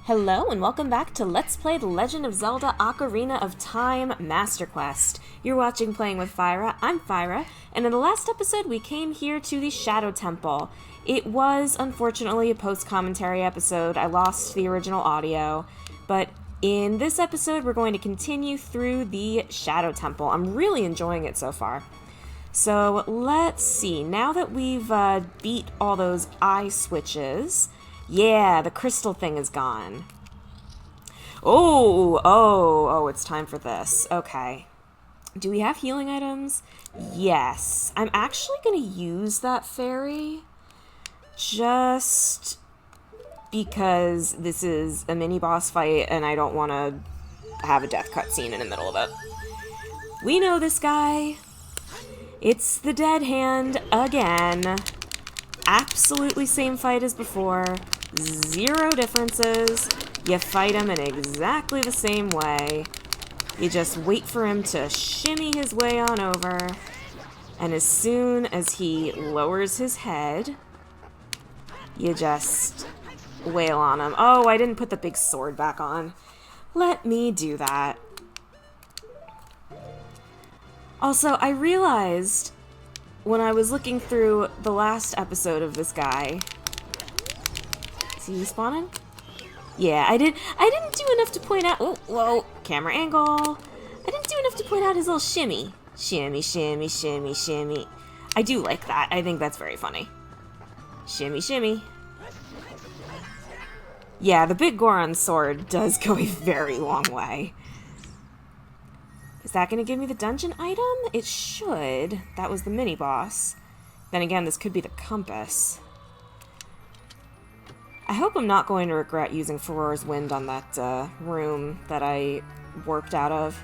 Hello and welcome back to Let's Play The Legend of Zelda Ocarina of Time Master Quest. You're watching Playing with Fyra, I'm Fyra, and in the last episode we came here to the Shadow Temple. It was, unfortunately, a post-commentary episode. I lost the original audio, but in this episode we're going to continue through the Shadow Temple. I'm really enjoying it so far. So let's see, now that we've beat all those eye switches... Yeah, the crystal thing is gone. Oh, it's time for this. Okay. Do we have healing items? Yes. I'm actually going to use that fairy just because this is a mini-boss fight and I don't want to have a death cutscene in the middle of it. We know this guy. It's the Dead Hand again. Absolutely same fight as before. Zero differences. You fight him in exactly the same way. You just wait for him to shimmy his way on over. And as soon as he lowers his head, you just wail on him. Oh, I didn't put the big sword back on. Let me do that. Also, I realized when I was looking through the last episode of this guy... Is he respawning? Yeah, I didn't do enough to point out... Oh, whoa, camera angle. I didn't do enough to point out his little shimmy. Shimmy, shimmy, shimmy, shimmy. I do like that. I think that's very funny. Shimmy, shimmy. Yeah, the big Goron sword does go a very long way. Is that going to give me the dungeon item? It should. That was the mini-boss. Then again, this could be the compass. I hope I'm not going to regret using Farore's Wind on that room that I warped out of.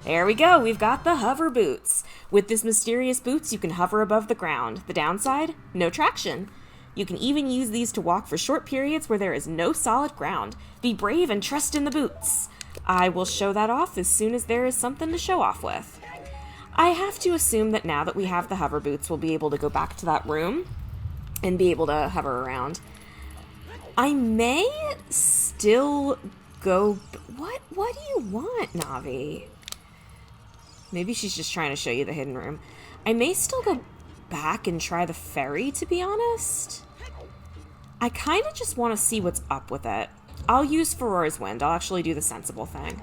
There we go, we've got the hover boots. With this mysterious boots, you can hover above the ground. The downside? No traction. You can even use these to walk for short periods where there is no solid ground. Be brave and trust in the boots. I will show that off as soon as there is something to show off with. I have to assume that now that we have the hover boots, we'll be able to go back to that room and be able to hover around. I may still go... What do you want, Navi? Maybe she's just trying to show you the hidden room. I may still go back and try the ferry, to be honest. I kind of just want to see what's up with it. I'll use Farore's Wind. I'll actually do the sensible thing.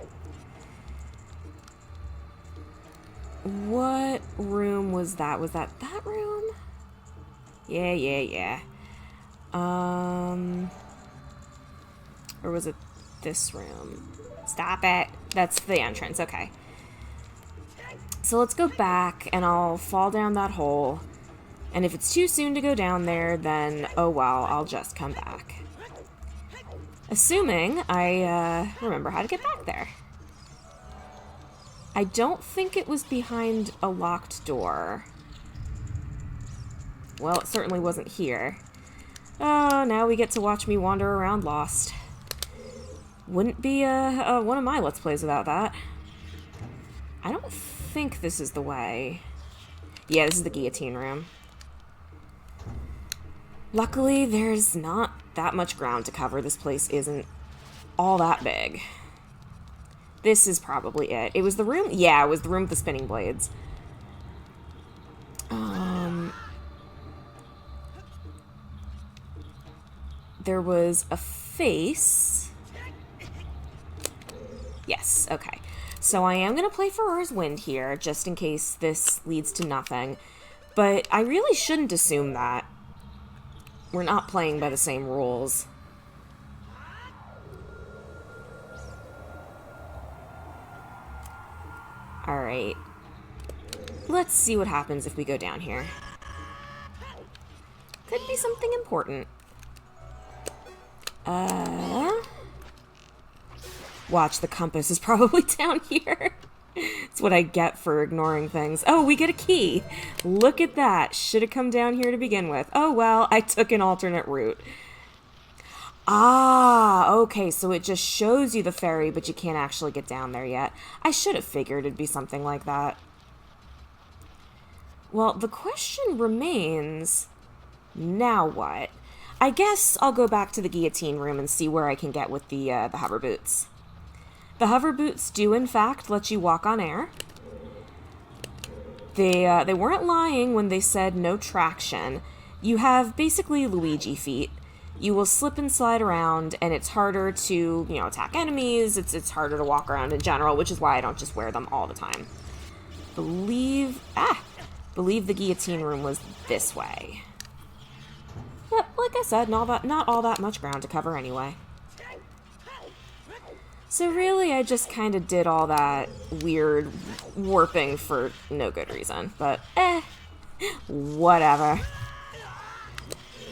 What room was that? Was that room? Yeah. Or was it this room? Stop it. That's the entrance. Okay. So let's go back, and I'll fall down that hole. And if it's too soon to go down there, then, oh well, I'll just come back. Assuming I remember how to get back there. I don't think it was behind a locked door. Well, it certainly wasn't here. Oh, now we get to watch me wander around lost. Wouldn't be one of my Let's Plays without that. I don't think this is the way. Yeah, this is the guillotine room. Luckily, there's not that much ground to cover. This place isn't all that big. This is probably it. It was the room? Yeah, it was the room with the spinning blades. There was a face. Yes, okay. So I am going to play Farore's Wind here, just in case this leads to nothing. But I really shouldn't assume that. We're not playing by the same rules. Alright. Let's see what happens if we go down here. Could be something important. Watch, the compass is probably down here. It's what I get for ignoring things. Oh, we get a key. Look at that. Should have come down here to begin with. Oh, well, I took an alternate route. Ah, okay, so it just shows you the ferry, but you can't actually get down there yet. I should have figured it'd be something like that. Well, the question remains, now what? I guess I'll go back to the guillotine room and see where I can get with the hover boots. The hover boots do, in fact, let you walk on air. They weren't lying when they said no traction. You have basically Luigi feet. You will slip and slide around, and it's harder to, attack enemies. It's harder to walk around in general, which is why I don't just wear them all the time. Believe the guillotine room was this way. Yep, like I said, not all that much ground to cover anyway. So really, I just kind of did all that weird warping for no good reason. But, whatever.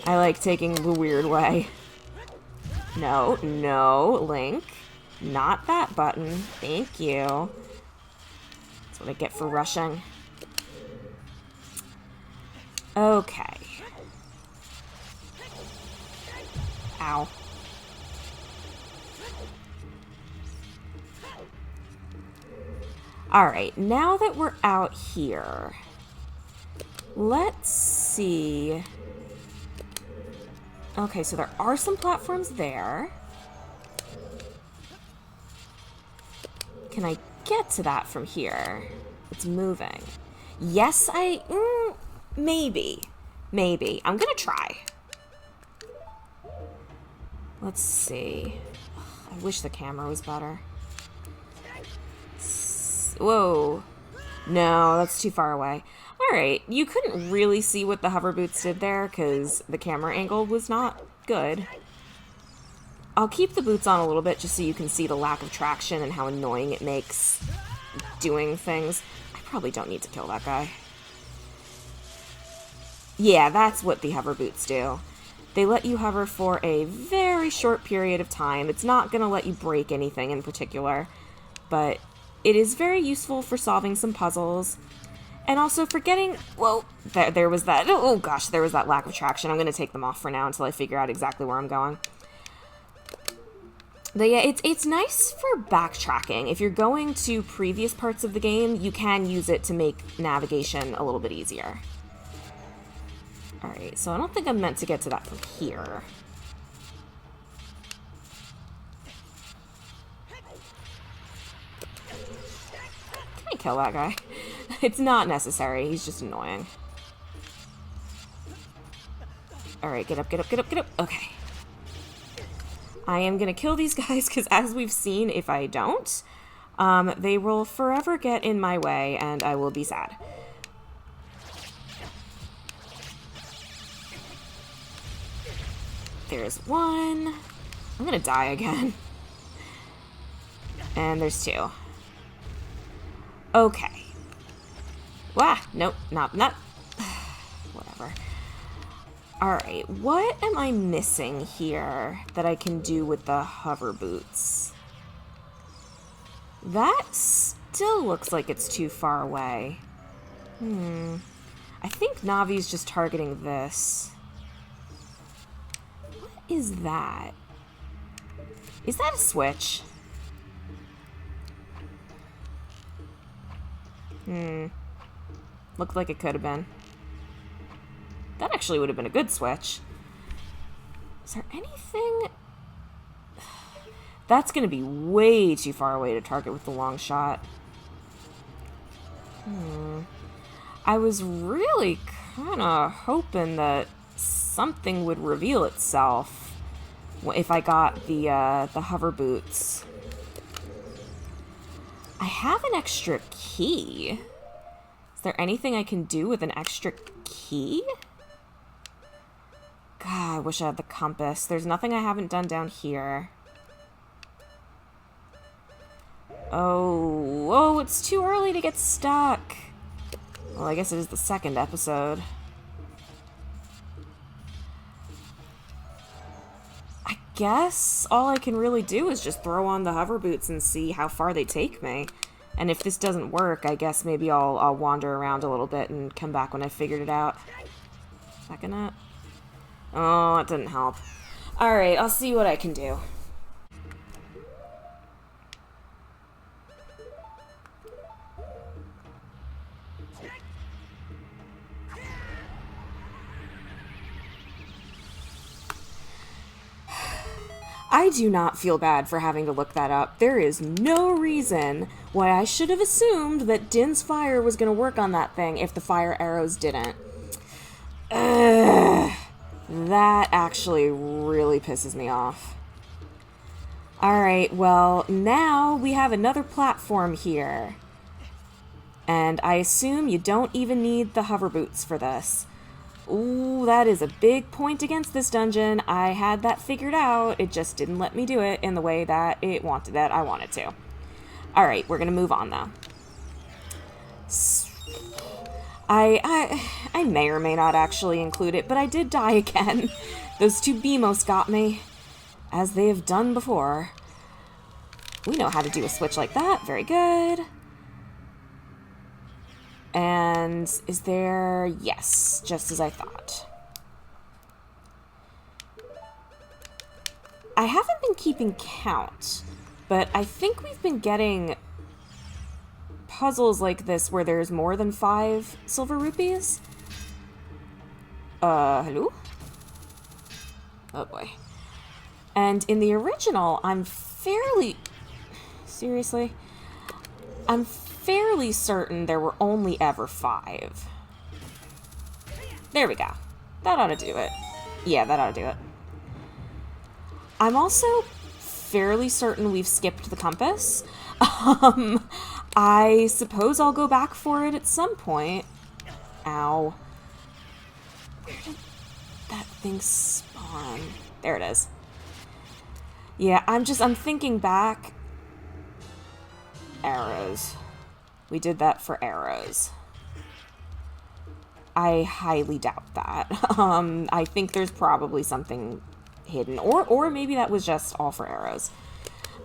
I like taking the weird way. No, Link. Not that button. Thank you. That's what I get for rushing. Okay. Ow. Alright, now that we're out here, let's see. Okay, so there are some platforms there. Can I get to that from here? It's moving. Yes, maybe. Maybe. I'm gonna try. Let's see. I wish the camera was better. Whoa. No, that's too far away. Alright, you couldn't really see what the hover boots did there because the camera angle was not good. I'll keep the boots on a little bit just so you can see the lack of traction and how annoying it makes doing things. I probably don't need to kill that guy. Yeah, that's what the hover boots do. They let you hover for a very short period of time. It's not going to let you break anything in particular, but it is very useful for solving some puzzles. And also for getting, whoa, there was that, oh gosh, there was that lack of traction. I'm going to take them off for now until I figure out exactly where I'm going. But yeah, it's nice for backtracking. If you're going to previous parts of the game, you can use it to make navigation a little bit easier. Alright, so I don't think I'm meant to get to that from here. Can I kill that guy? It's not necessary, he's just annoying. Alright, get up, get up, get up, get up. Okay. I am gonna kill these guys because as we've seen, if I don't, they will forever get in my way and I will be sad. There's one. I'm gonna die again. And there's two. Okay. Wah! Nope, not. Whatever. Alright, what am I missing here that I can do with the hover boots? That still looks like it's too far away. I think Navi's just targeting this. What is that? Is that a switch? Looked like it could have been. That actually would have been a good switch. Is there anything? That's going to be way too far away to target with the long shot. I was really kind of hoping that something would reveal itself if I got the hover boots. I have an extra key. Is there anything I can do with an extra key? God, I wish I had the compass. There's nothing I haven't done down here. Oh, it's too early to get stuck. Well, I guess it is the second episode. I guess all I can really do is just throw on the hover boots and see how far they take me. And if this doesn't work, I guess maybe I'll wander around a little bit and come back when I figured it out. Is that gonna... Oh, it didn't help. Alright, I'll see what I can do. I do not feel bad for having to look that up. There is no reason why I should have assumed that Din's fire was going to work on that thing if the fire arrows didn't. Ugh, that actually really pisses me off. Alright, well, now we have another platform here. And I assume you don't even need the hover boots for this. Ooh, that is a big point against this dungeon. I had that figured out. It just didn't let me do it in the way that I wanted to. Alright, we're gonna move on, though. I may or may not actually include it, but I did die again. Those two BMOs got me, as they have done before. We know how to do a switch like that. Very good. And is there... Yes, just as I thought. I haven't been keeping count, but I think we've been getting puzzles like this where there's more than 5 silver rupees. Hello? Oh boy. And in the original, I'm fairly... Seriously? I'm fairly certain there were only ever 5. There we go. That ought to do it. Yeah, that ought to do it. I'm also fairly certain we've skipped the compass. I suppose I'll go back for it at some point. Ow. Where did that thing spawn? There it is. Yeah, I'm thinking back. Arrows. We did that for arrows. I highly doubt that. I think there's probably something hidden. Or maybe that was just all for arrows.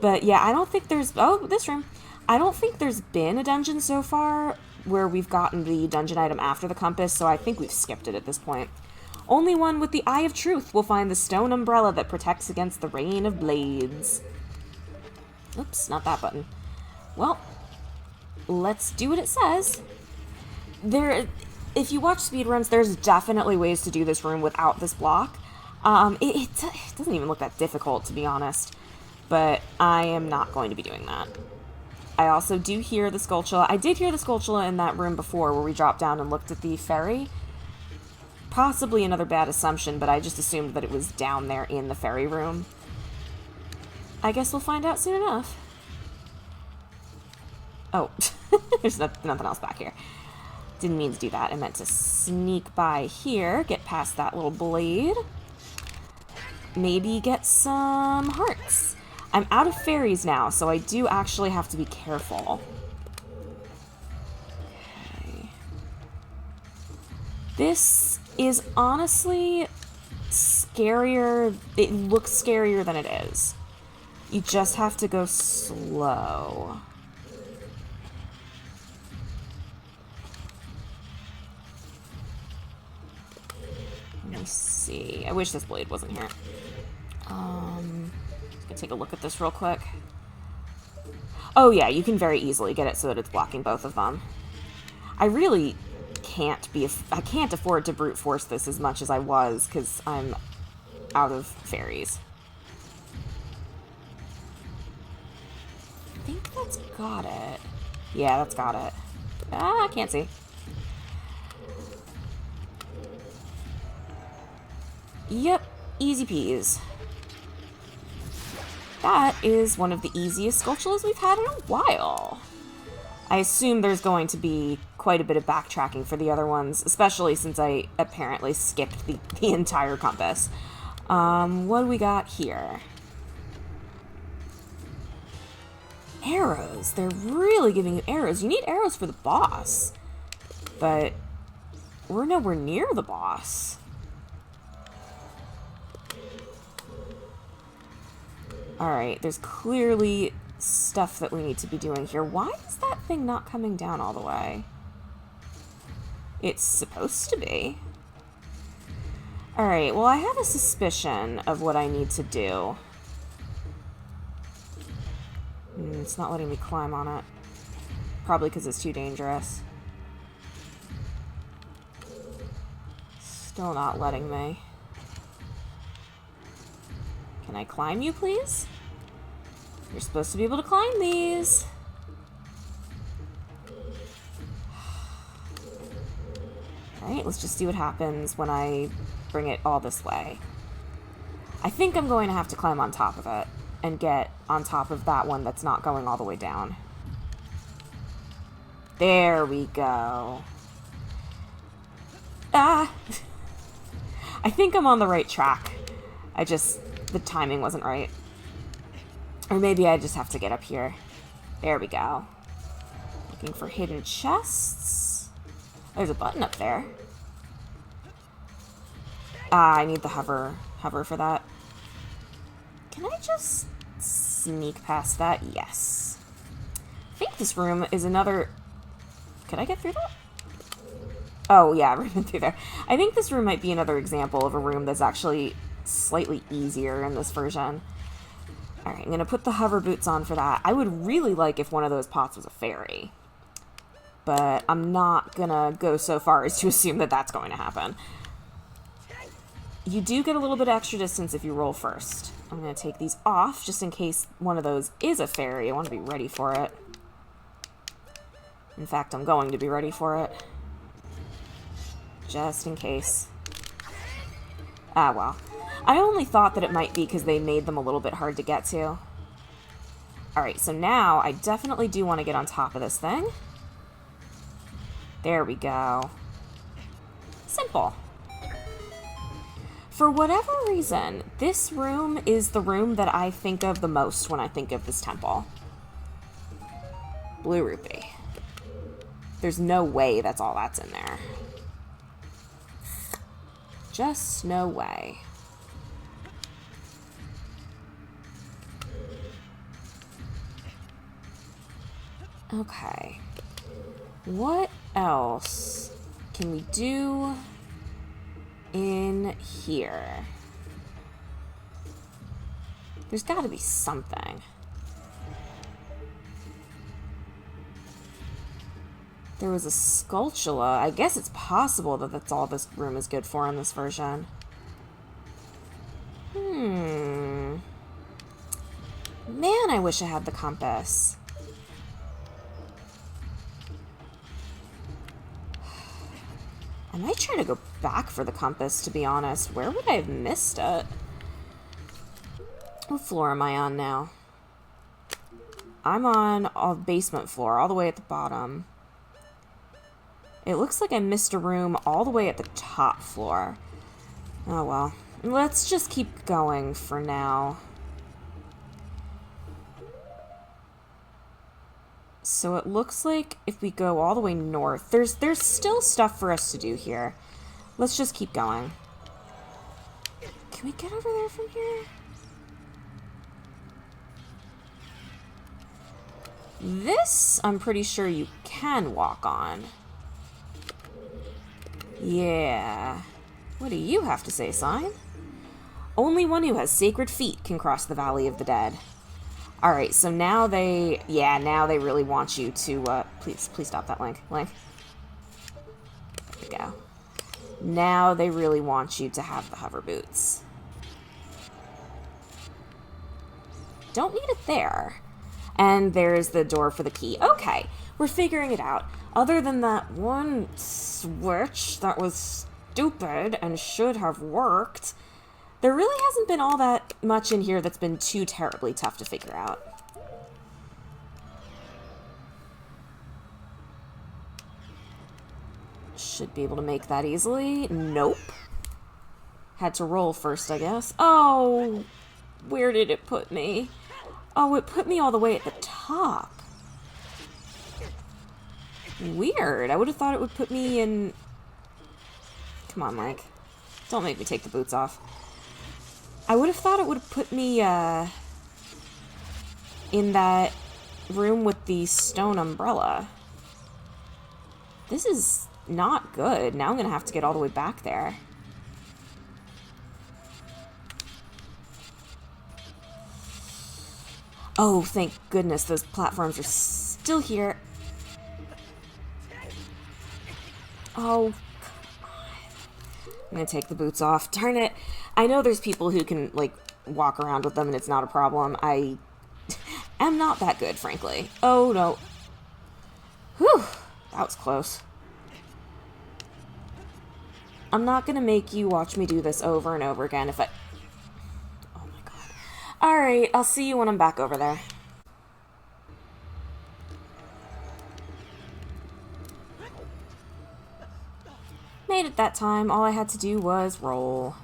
But yeah, I don't think there's... Oh, this room. I don't think there's been a dungeon so far where we've gotten the dungeon item after the compass, so I think we've skipped it at this point. Only one with the Eye of Truth will find the stone umbrella that protects against the rain of blades. Oops, not that button. Well, let's do what it says. If you watch speedruns, there's definitely ways to do this room without this block. It doesn't even look that difficult, to be honest. But I am not going to be doing that. I also do hear the Skulltula. I did hear the Skulltula in that room before where we dropped down and looked at the ferry. Possibly another bad assumption, but I just assumed that it was down there in the ferry room. I guess we'll find out soon enough. Oh, there's nothing else back here. Didn't mean to do that. I meant to sneak by here, get past that little blade. Maybe get some hearts. I'm out of fairies now, so I do actually have to be careful. Okay. This is honestly scarier. It looks scarier than it is. You just have to go slow. Let me see. I wish this blade wasn't here. Just gonna take a look at this real quick. Oh yeah, you can very easily get it so that it's blocking both of them. I really I can't afford to brute force this as much as I was because I'm out of fairies. I think that's got it. Yeah, that's got it. Ah, I can't see. Yep, easy peas. That is one of the easiest Skulltulas we've had in a while. I assume there's going to be quite a bit of backtracking for the other ones, especially since I apparently skipped the entire compass. What do we got here? Arrows. They're really giving you arrows. You need arrows for the boss. But we're nowhere near the boss. Alright, there's clearly stuff that we need to be doing here. Why is that thing not coming down all the way? It's supposed to be. Alright, well I have a suspicion of what I need to do. It's not letting me climb on it. Probably because it's too dangerous. Still not letting me. Can Can I climb you, please? You're supposed to be able to climb these. Alright, let's just see what happens when I bring it all this way. I think I'm going to have to climb on top of it and get on top of that one that's not going all the way down. There we go. Ah! I think I'm on the right track. The timing wasn't right. Or maybe I just have to get up here. There we go. Looking for hidden chests. There's a button up there. Ah, I need the hover for that. Can I just sneak past that? Yes. I think this room is another... Could I get through that? Oh, yeah, right through there. I think this room might be another example of a room that's actually slightly easier in this version. Alright, I'm going to put the hover boots on for that. I would really like if one of those pots was a fairy. But I'm not going to go so far as to assume that that's going to happen. You do get a little bit extra distance if you roll first. I'm going to take these off just in case one of those is a fairy. I want to be ready for it. In fact, I'm going to be ready for it. Just in case. Ah, well. I only thought that it might be because they made them a little bit hard to get to. Alright, so now I definitely do want to get on top of this thing. There we go. Simple. For whatever reason, this room is the room that I think of the most when I think of this temple. Blue rupee. There's no way that's all that's in there. Just no way. Okay. What else can we do in here? There's got to be something. There was a sculptula. I guess it's possible that that's all this room is good for in this version. Man, I wish I had the compass. I might try to go back for the compass, to be honest. Where would I have missed it? What floor am I on now? I'm on a basement floor, all the way at the bottom. It looks like I missed a room all the way at the top floor. Oh well. Let's just keep going for now. So it looks like if we go all the way north, there's still stuff for us to do here. Let's just keep going. Can we get over there from here? This, I'm pretty sure you can walk on. Yeah. What do you have to say, sign? Only one who has sacred feet can cross the Valley of the Dead. Alright, so now they really want you to, please stop that, Link. There we go. Now they really want you to have the hover boots. Don't need it there. And there's the door for the key. Okay, we're figuring it out. Other than that one switch that was stupid and should have worked, there really hasn't been all that much in here that's been too terribly tough to figure out. Should be able to make that easily. Nope. Had to roll first, I guess. Oh, where did it put me? Oh, it put me all the way at the top. Weird. I would have thought it would put me in... Come on, Mike. Don't make me take the boots off. I would have thought it would have put me, in that room with the stone umbrella. This is not good. Now I'm gonna have to get all the way back there. Oh, thank goodness those platforms are still here. Oh, come on. I'm gonna take the boots off. Darn it. I know there's people who can, like, walk around with them and it's not a problem. I am not that good, frankly. Oh, no. Whew. That was close. I'm not gonna make you watch me do this over and over again if I... Oh my god. Alright, I'll see you when I'm back over there. Made it that time. All I had to do was roll.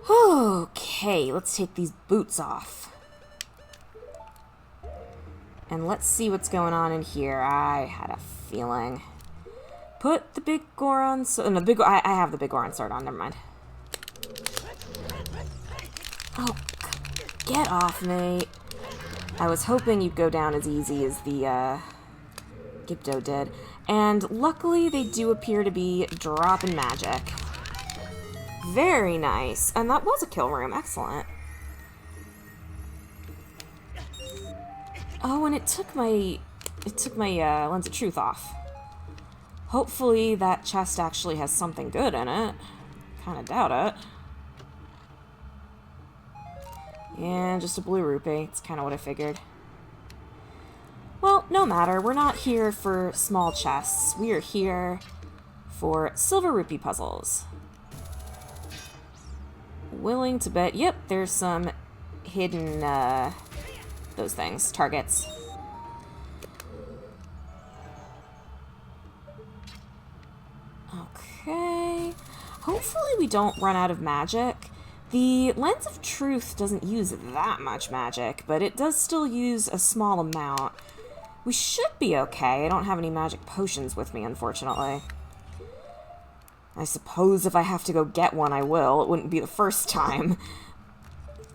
Okay, let's take these boots off. And let's see what's going on in here. I had a feeling. Put the big Goron sword... No, I have the big Goron sword on, never mind. Oh, get off me. I was hoping you'd go down as easy as the, Gipto did. And luckily, they do appear to be dropping magic. Very nice. And that was a kill room. Excellent. Oh, and it took my Lens of Truth off. Hopefully that chest actually has something good in it. Kinda doubt it. And just a blue rupee. It's kinda what I figured. Well, no matter. We're not here for small chests. We are here for silver rupee puzzles. Willing to bet. Yep, there's some hidden, those things. Targets. Okay. Hopefully we don't run out of magic. The Lens of Truth doesn't use that much magic, but it does still use a small amount. We should be okay. I don't have any magic potions with me, unfortunately. I suppose if I have to go get one, I will. It wouldn't be the first time.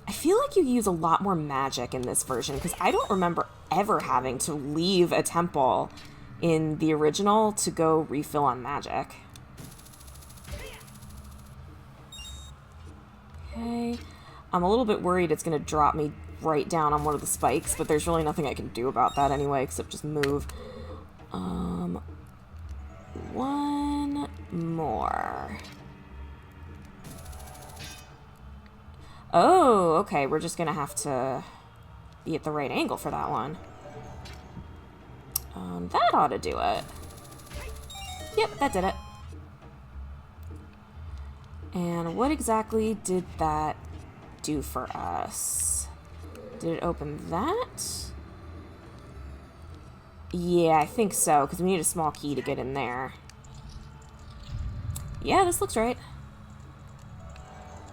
I feel like you use a lot more magic in this version, because I don't remember ever having to leave a temple in the original to go refill on magic. Okay. I'm a little bit worried it's going to drop me right down on one of the spikes, but there's really nothing I can do about that anyway, except just move. One more. Oh, okay, we're just gonna have to be at the right angle for that one. That ought to do it. Yep, that did it. And what exactly did that do for us? Did it open that? Yeah, I think so, because we need a small key to get in there. Yeah, this looks right.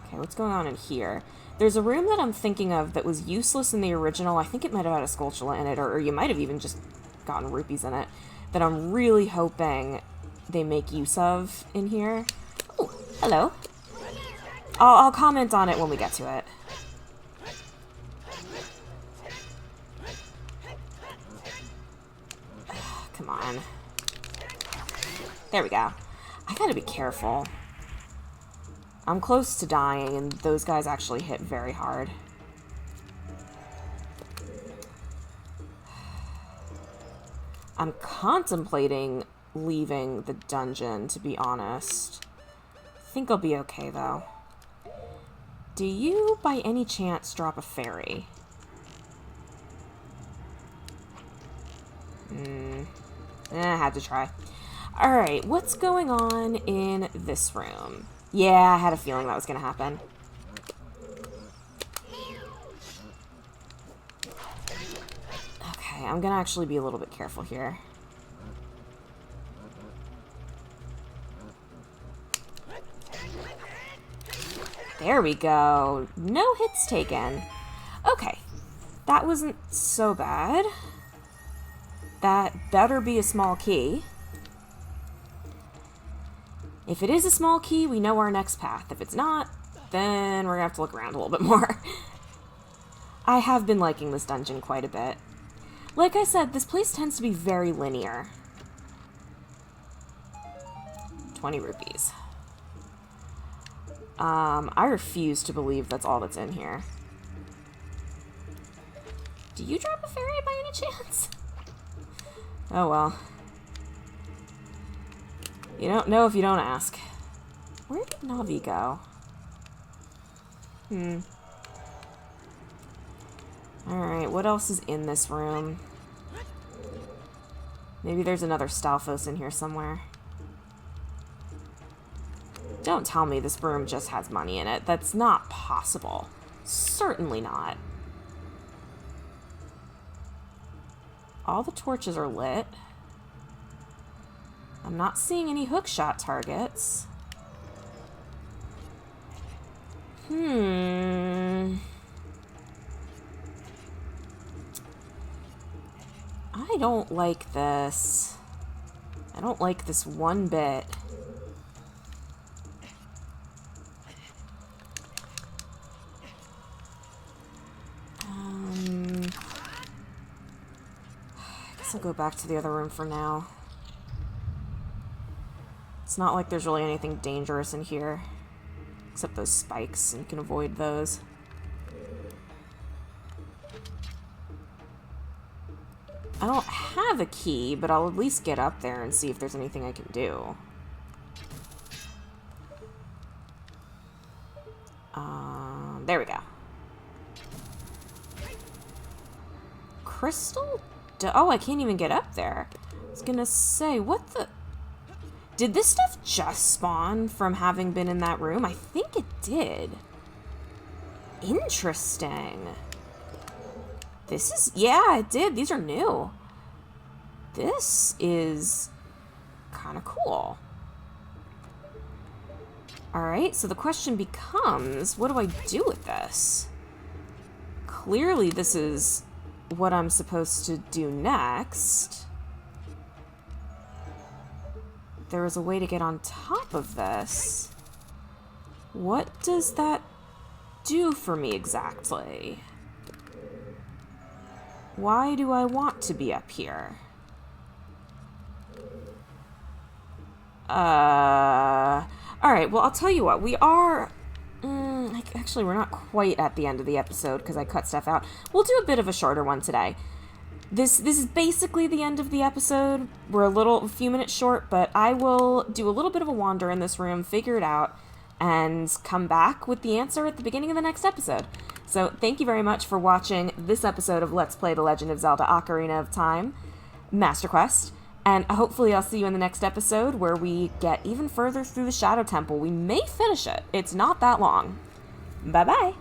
Okay, what's going on in here? There's a room that I'm thinking of that was useless in the original. I think it might have had a Skulltula in it, or you might have even just gotten rupees in it, that I'm really hoping they make use of in here. Oh, hello. I'll comment on it when we get to it. Come on. There we go. I gotta be careful. I'm close to dying, and those guys actually hit very hard. I'm contemplating leaving the dungeon, to be honest. I think I'll be okay, though. Do you, by any chance, drop a fairy? I had to try. Alright, what's going on in this room? Yeah, I had a feeling that was going to happen. Okay, I'm going to actually be a little bit careful here. There we go. No hits taken. Okay, that wasn't so bad. That better be a small key. If it is a small key, we know our next path. If it's not, then we're gonna have to look around a little bit more. I have been liking this dungeon quite a bit. Like I said, this place tends to be very linear. 20 rupees. I refuse to believe that's all that's in here. Do you drop a fairy by any chance? Oh well. You don't know if you don't ask. Where did Navi go? Alright, what else is in this room? Maybe there's another Stalfos in here somewhere. Don't tell me this room just has money in it. That's not possible. Certainly not. All the torches are lit. I'm not seeing any hookshot targets. I don't like this. I don't like this one bit. I guess I'll go back to the other room for now. It's not like there's really anything dangerous in here. Except those spikes, and you can avoid those. I don't have a key, but I'll at least get up there and see if there's anything I can do. There we go. Crystal? Oh, I can't even get up there. I was gonna say, what the... Did this stuff just spawn from having been in that room? I think it did. Interesting. This is... Yeah, it did. These are new. This is kind of cool. Alright, so the question becomes, what do I do with this? Clearly this is what I'm supposed to do next. There is a way to get on top of this. What does that do for me exactly? Why do I want to be up here? Alright, well, I'll tell you what. We are... actually, we're not quite at the end of the episode because I cut stuff out. We'll do a bit of a shorter one today. This is basically the end of the episode. We're a few minutes short, but I will do a little bit of a wander in this room, figure it out, and come back with the answer at the beginning of the next episode. So thank you very much for watching this episode of Let's Play The Legend of Zelda Ocarina of Time Master Quest, and hopefully I'll see you in the next episode where we get even further through the Shadow Temple. We may finish it. It's not that long. Bye-bye!